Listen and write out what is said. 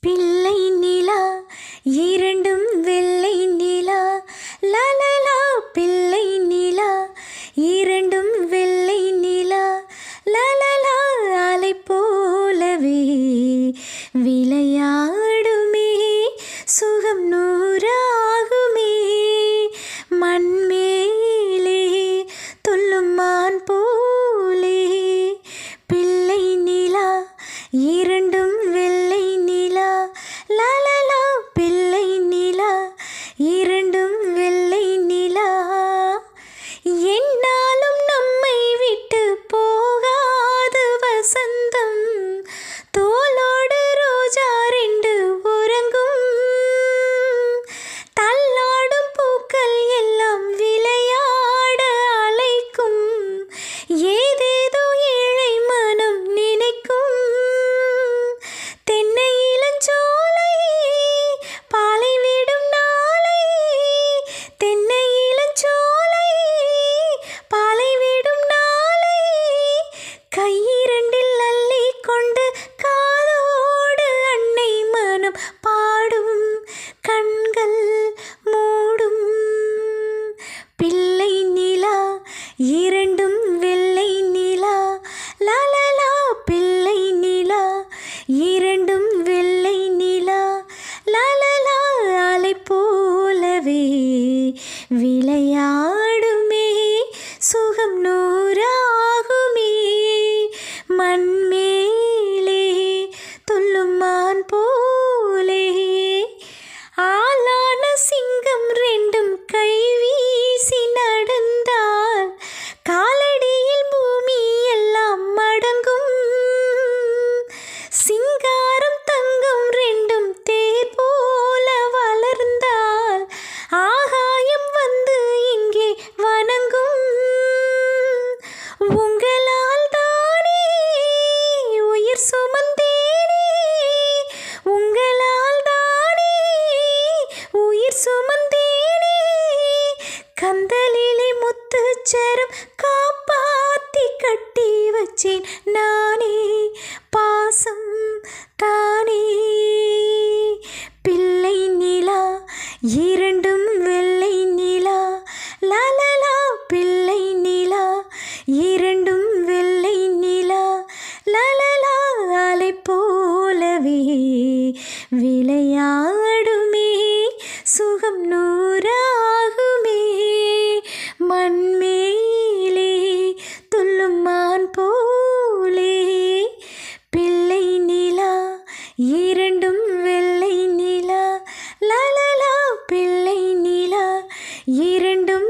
பிள்ளை நிலா இரண்டும் வெள்ளை நிலா லலலா பிள்ளை நிலா இரண்டும் வெள்ளை நிலா லலலா அலை போலவே விளையாடுமே சுகம் நூறாகுமே மண்மேலே துள்ளும் மான் போலே பிள்ளை நிலா இரண்டும் வெள்ளை நிலா லலலா பிள்ளை நிலா இரண்டும் வெள்ளை நிலா என்னாலும் நம்மை விட்டு போகாது வசந்தம் தோளோடு ரோஜா ரெண்டு உறங்கும் தள்ளாடும் பூக்கள் எல்லாம் விளையாட அழைக்கும் ஏதேதோ ஏழை மனம் நினைக்கும் தென்னை இளஞ்சோலை பாலை விடும் நாளை தென்னை இளஞ்சோலை பாலை விடும் நாளை கையிரண்டில் அள்ளி கொண்டு காதோடு அன்னை மனம் பாடும் கண்கள் மூடும் பிள்ளை நிலா இரண்டும் வெள்ளை நிலா லலலா பிள்ளை நிலா இரண்டும் வெள்ளை நிலா லலலா அலை போலவே விளையாடுமே சுகம் நூறாகுமே மண்மேலே துள்ளும் மான் போலே ஆளான சிங்கம் ரெண்டும் கை வீசி நடந்தால் காலடியில் பூமி எல்லாம் மடங்கும் சிங்காரம் தங்கம் ரெண்டும் தேர் போல வளர்ந்தால் ஆகாயம் வந்து இங்கே வணங்கும் உங்களால் தானே உயிர் சுமந்தேனே உங்களால் தானே உயிர் சுமந்தேனே கந்தலிலே முத்துச்சரம் காப்பாத்தி கட்டி வச்சேன் நானே பாசம் தானே பிள்ளை நிலா இரண்டும் வெள்ளை நிலா லலலா பிள்ளை நிலா இரண்டும் வெள்ளை நிலா லலலா அலை போலவே விளையாடுமே சுகம் நூறாகுமே மண்மேலே துள்ளும் மான் போலே பிள்ளை நிலா இரண்டும் வெள்ளை நிலா லலலா பிள்ளை நிலா இரண்டும்